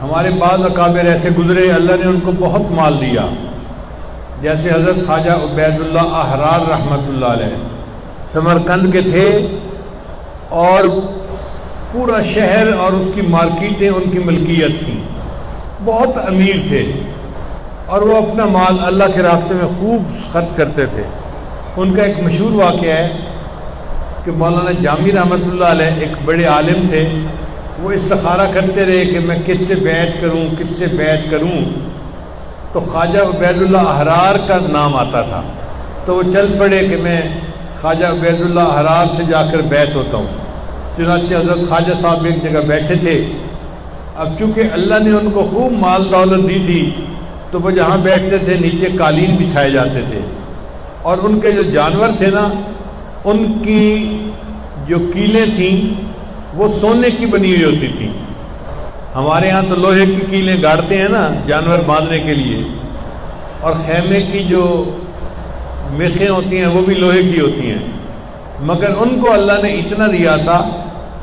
ہمارے بعض اکابر ایسے گزرے اللہ نے ان کو بہت مال دیا، جیسے حضرت خواجہ عبید اللہ احرار رحمۃ اللہ علیہ سمرقند کے تھے، اور پورا شہر اور اس کی مارکیٹیں ان کی ملکیت تھیں، بہت امیر تھے، اور وہ اپنا مال اللہ کے راستے میں خوب خرچ کرتے تھے۔ ان کا ایک مشہور واقعہ ہے کہ مولانا جامی رحمۃ اللہ علیہ ایک بڑے عالم تھے، وہ استخارہ کرتے رہے کہ میں کس سے بیعت کروں، کس سے بیعت کروں، تو خواجہ عبید اللہ احرار کا نام آتا تھا، تو وہ چل پڑے کہ میں خواجہ عبید اللہ احرار سے جا کر بیعت ہوتا ہوں۔ چنانچہ حضرت خواجہ صاحب ایک جگہ بیٹھے تھے، اب چونکہ اللہ نے ان کو خوب مال دولت دی تھی تو وہ جہاں بیٹھتے تھے نیچے قالین بچھائے جاتے تھے، اور ان کے جو جانور تھے نا ان کی جو کیلیں تھیں وہ سونے کی بنی ہوئی ہوتی تھیں۔ ہمارے ہاں تو لوہے کی کیلیں گاڑتے ہیں نا جانور باندھنے کے لیے، اور خیمے کی جو میخیں ہوتی ہیں وہ بھی لوہے کی ہوتی ہیں، مگر ان کو اللہ نے اتنا دیا تھا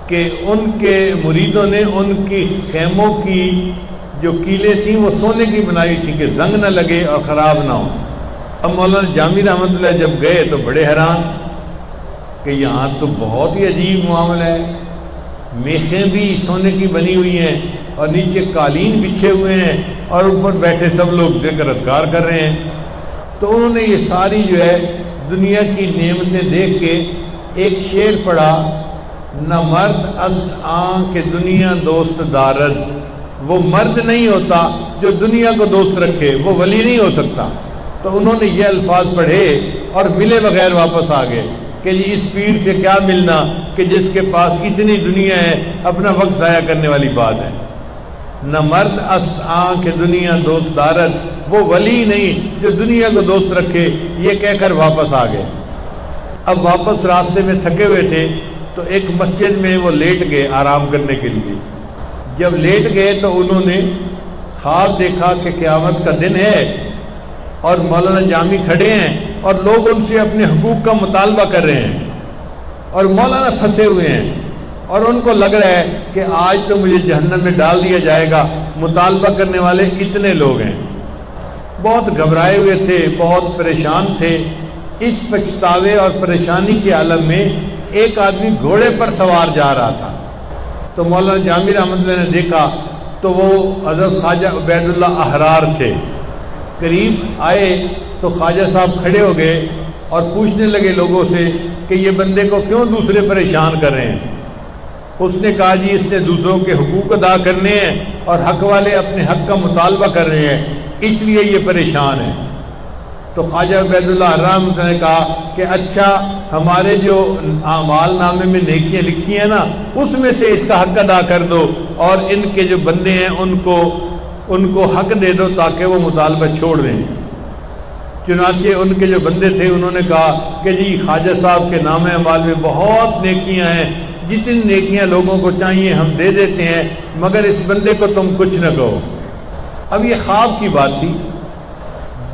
کہ ان کے مریدوں نے ان کی خیموں کی جو کیلیں تھیں وہ سونے کی بنائی تھی کہ زنگ نہ لگے اور خراب نہ ہو۔ اب مولانا جامی رحمۃ اللہ جب گئے تو بڑے حیران کہ یہاں تو بہت ہی عجیب معاملہ ہے، میخیں بھی سونے کی بنی ہوئی ہیں اور نیچے قالین بچھے ہوئے ہیں اور اوپر بیٹھے سب لوگ ذکر اذکار کر رہے ہیں۔ تو انہوں نے یہ ساری جو ہے دنیا کی نعمتیں دیکھ کے ایک شعر پڑھا، نہ مرد اس آن کہ دنیا دوست دارد، وہ مرد نہیں ہوتا جو دنیا کو دوست رکھے، وہ ولی نہیں ہو سکتا۔ تو انہوں نے یہ الفاظ پڑھے اور ملے بغیر واپس آ گئے کہ جی اس پیر سے کیا ملنا کہ جس کے پاس اتنی دنیا ہے، اپنا وقت ضائع کرنے والی بات ہے۔ نہ مرد اس آن کہ دنیا دوست دارد، وہ ولی نہیں جو دنیا کو دوست رکھے، یہ کہہ کر واپس آ گئے۔ اب واپس راستے میں تھکے ہوئے تھے تو ایک مسجد میں وہ لیٹ گئے آرام کرنے کے لیے۔ جب لیٹ گئے تو انہوں نے خواب دیکھا کہ قیامت کا دن ہے اور مولانا جامی کھڑے ہیں اور لوگ ان سے اپنے حقوق کا مطالبہ کر رہے ہیں، اور مولانا پھنسے ہوئے ہیں، اور ان کو لگ رہا ہے کہ آج تو مجھے جہنم میں ڈال دیا جائے گا، مطالبہ کرنے والے اتنے لوگ ہیں۔ بہت گھبرائے ہوئے تھے، بہت پریشان تھے۔ اس پچھتاوے اور پریشانی کے عالم میں ایک آدمی گھوڑے پر سوار جا رہا تھا، تو مولانا جامی رحمۃ اللہ نے دیکھا تو وہ حضرت خواجہ عبید اللہ احرار تھے۔ قریب آئے تو خواجہ صاحب کھڑے ہو گئے اور پوچھنے لگے لوگوں سے کہ یہ بندے کو کیوں دوسرے پریشان کر رہے ہیں؟ اس نے کہا جی اس نے دوسروں کے حقوق ادا کرنے ہیں اور حق والے اپنے حق کا مطالبہ کر رہے ہیں، اس لیے یہ پریشان ہے۔ تو خواجہ عبید اللہ رحمۃ اللہ نے کہا کہ اچھا ہمارے جو اعمال نامے میں نیکیاں لکھی ہیں نا اس میں سے اس کا حق ادا کر دو، اور ان کے جو بندے ہیں ان کو حق دے دو تاکہ وہ مطالبہ چھوڑ دیں۔ چنانچہ ان کے جو بندے تھے انہوں نے کہا کہ جی خواجہ صاحب کے نام اعمال میں بہت نیکیاں ہیں، جتنی نیکیاں لوگوں کو چاہیے ہم دے دیتے ہیں، مگر اس بندے کو تم کچھ نہ کہو۔ اب یہ خواب کی بات تھی،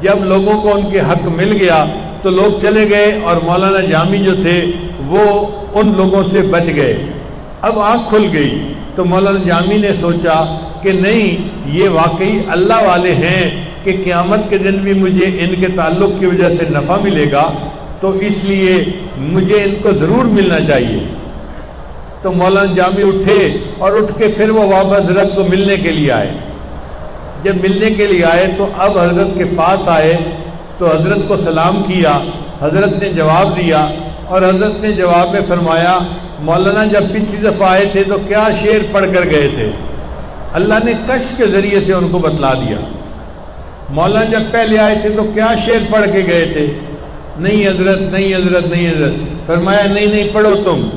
جب لوگوں کو ان کے حق مل گیا تو لوگ چلے گئے اور مولانا جامی جو تھے وہ ان لوگوں سے بچ گئے۔ اب آنکھ کھل گئی تو مولانا جامی نے سوچا کہ نہیں یہ واقعی اللہ والے ہیں کہ قیامت کے دن بھی مجھے ان کے تعلق کی وجہ سے نفع ملے گا، تو اس لیے مجھے ان کو ضرور ملنا چاہیے۔ تو مولانا جامی اٹھے اور اٹھ کے پھر وہ واپس حضرت کو ملنے کے لیے آئے۔ جب ملنے کے لیے آئے تو اب حضرت کے پاس آئے تو حضرت کو سلام کیا، حضرت نے جواب دیا، اور حضرت نے جواب میں فرمایا مولانا جب پچھلی دفعہ آئے تھے تو کیا شعر پڑھ کر گئے تھے؟ اللہ نے کشف کے ذریعے سے ان کو بتلا دیا۔ مولانا جب پہلے آئے تھے تو کیا شعر پڑھ کے گئے تھے؟ نہیں حضرت، نہیں حضرت، نہیں حضرت۔ فرمایا نہیں پڑھو تم۔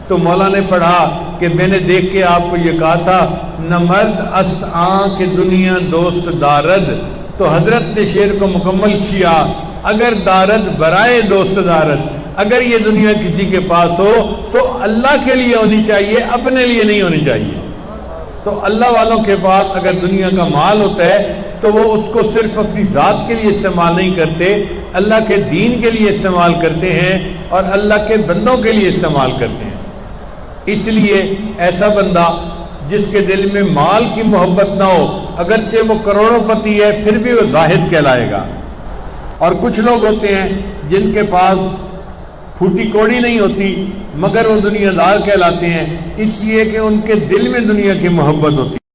تو مولانا نے پڑھا کہ میں نے دیکھ کے آپ کو یہ کہا تھا نہ مرد است آن کہ دنیا دوست دارد، تو حضرت نے شعر کو مکمل کیا، اگر دارد برائے دوست دارد، اگر یہ دنیا کسی کے پاس ہو تو اللہ کے لیے ہونی چاہیے، اپنے لیے نہیں ہونی چاہیے۔ تو اللہ والوں کے پاس اگر دنیا کا مال ہوتا ہے تو وہ اس کو صرف اپنی ذات کے لیے استعمال نہیں کرتے، اللہ کے دین کے لیے استعمال کرتے ہیں اور اللہ کے بندوں کے لیے استعمال کرتے ہیں۔ اس لیے ایسا بندہ جس کے دل میں مال کی محبت نہ ہو، اگرچہ وہ کروڑوں پتی ہے پھر بھی وہ زاہد کہلائے گا۔ اور کچھ لوگ ہوتے ہیں جن کے پاس پھوٹی کوڑی نہیں ہوتی مگر وہ دنیا دار کہلاتے ہیں، اس لیے کہ ان کے دل میں دنیا کی محبت ہوتی ہے۔